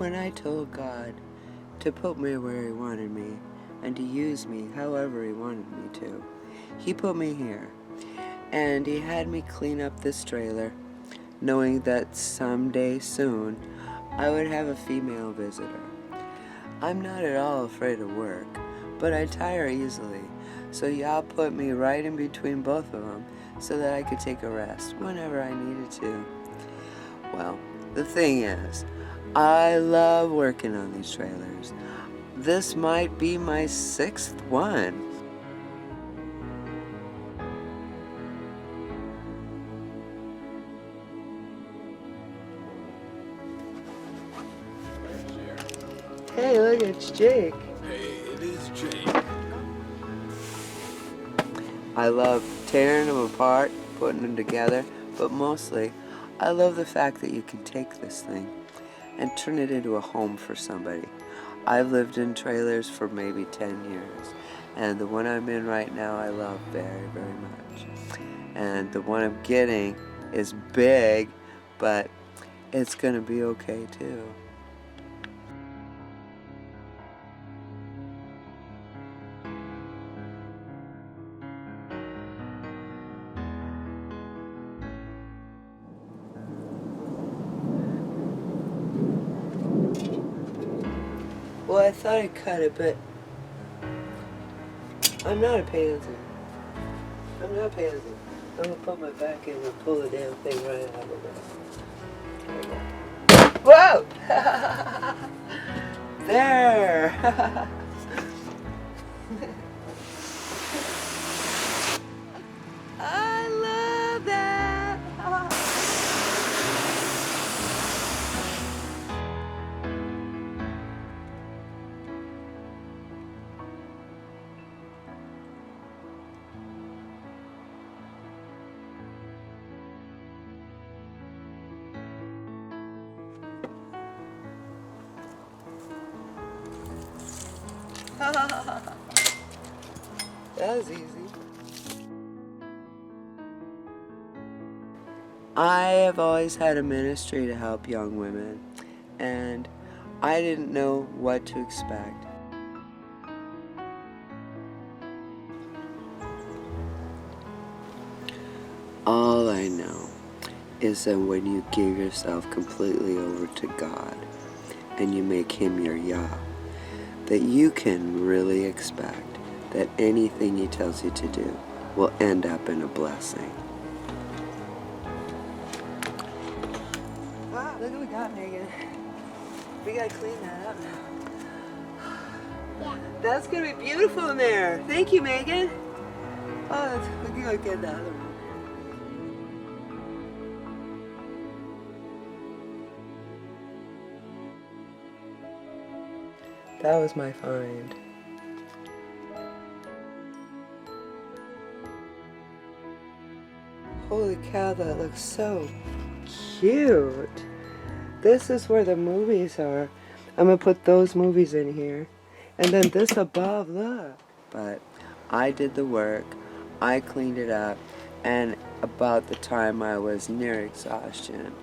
when I told God to put me where He wanted me and to use me however He wanted me to, He put me here. And He had me clean up this trailer, knowing that someday soon I would have a female visitor. I'm not at all afraid of work, but I tire easily, so Yah put me right in between both of them so that I could take a rest whenever I needed to. Well, the thing is, I love working on these trailers. This might be my 6th one. Hey, look, it's Jake. Hey, it is Jake. I love tearing them apart, putting them together, but mostly I love the fact that you can take this thing and turn it into a home for somebody. I've lived in trailers for maybe 10 years, and the one I'm in right now I love very, very much. And the one I'm getting is big, but it's gonna be okay too. Well, I thought I cut it, but I'm not a pansy. I'm not a pansy. I'm gonna put my back in and pull the damn thing right out of it. Whoa! There! I love that! That was easy. I have always had a ministry to help young women, and I didn't know what to expect. All I know is that when you give yourself completely over to God and you make Him your Yah, that you can really expect that anything He tells you to do will end up in a blessing. Wow, look what we got, Megan. We gotta clean that up now. Yeah. That's gonna be beautiful in there. Thank you, Megan. Oh, it's looking like in the other room. That was my find. Holy cow, that looks so cute. This is where the movies are. I'm gonna put those movies in here. And then this above, look. But I did the work, I cleaned it up, and about the time I was near exhaustion.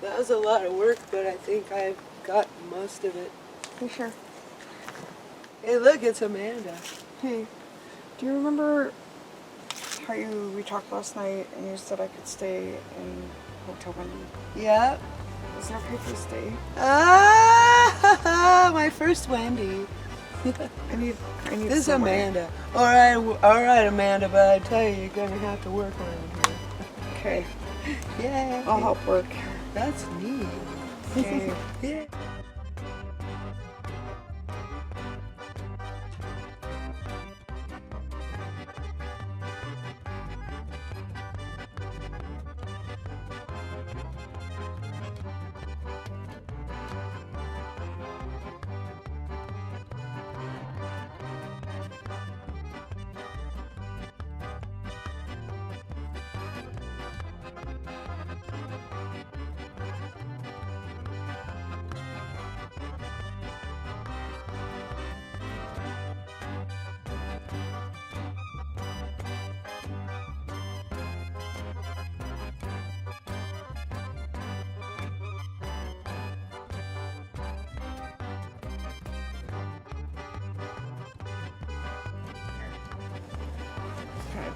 That was a lot of work, but I think I've got most of it. You sure? Hey, look, it's Amanda. Hey, do you remember how we talked last night and you said I could stay in Hotel Wendy? Yeah. Is it okay if we stay? Ah, my first Wendy. I need This is somewhere. Amanda. All right, Amanda, but I tell you, you're gonna have to work around here. Okay, Yeah. I'll help work. That's neat. Okay. Yeah.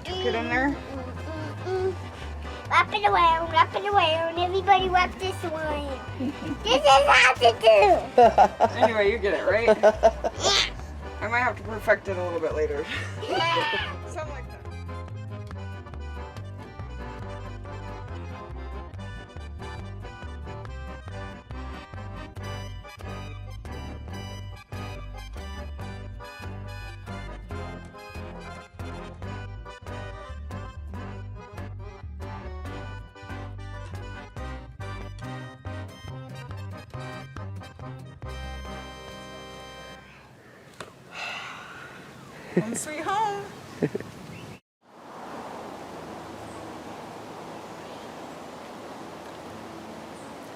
Get in there. Wrap it around, everybody wrap this one. This is how to do. Anyway, you get it, right? I might have to perfect it a little bit later. Something like that. Home sweet home.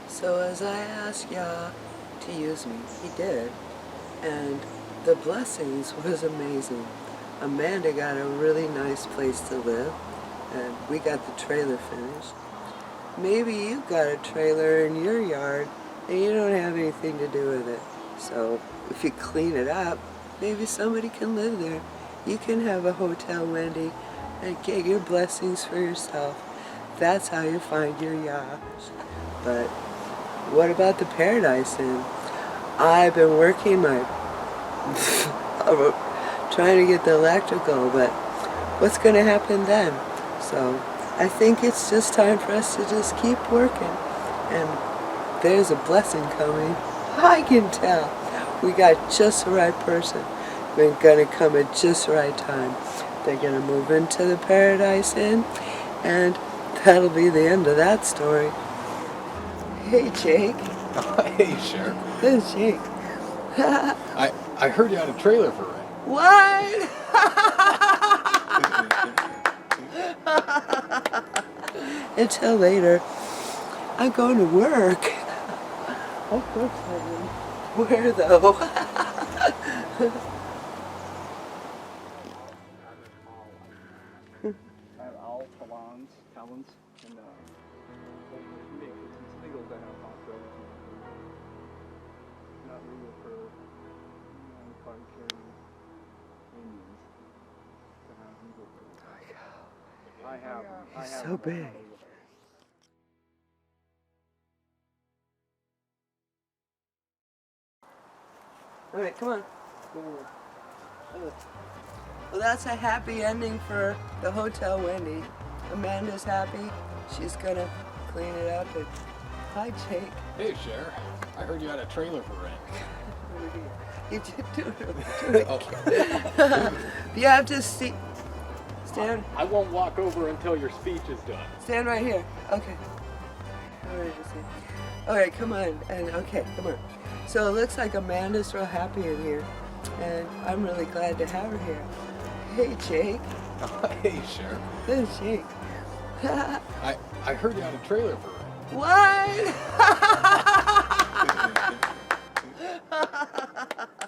So as I asked Yah to use me, he did. And the blessings was amazing. Amanda got a really nice place to live, and we got the trailer finished. Maybe you got a trailer in your yard and you don't have anything to do with it. So if you clean it up, maybe somebody can live there. You can have a hotel, Wendy, and get your blessings for yourself. That's how you find your Yah. But what about the Paradise Inn? I've been working my trying to get the electrical, but what's going to happen then? So I think it's just time for us to just keep working, and there's a blessing coming. I can tell. We got just the right person. We're going to come at just the right time. They're going to move into the Paradise Inn, and that'll be the end of that story. Hey, Jake. Hey, Sheriff. This is Jake. I heard you had a trailer for rent. What? Until later. I'm going to work. Of course I am. Where though? I have owl talons, and it's legal to have hot dogs. Not legal for card carrying Indians to have legal for. I have. He's so big. All right, come on. Well, that's a happy ending for the Hotel Wendy. Amanda's happy. She's gonna clean it up. And hi, Jake. Hey, Sheriff. I heard you had a trailer for rent. You did do it. You have to see. Stand. I won't walk over until your speech is done. Stand right here. Okay. All right, come on. And okay, come on. So it looks like Amanda's real happy in here, and I'm really glad to have her here. Hey, Jake. Hey, Sheriff. This is Jake. I heard you had a trailer for rent. What?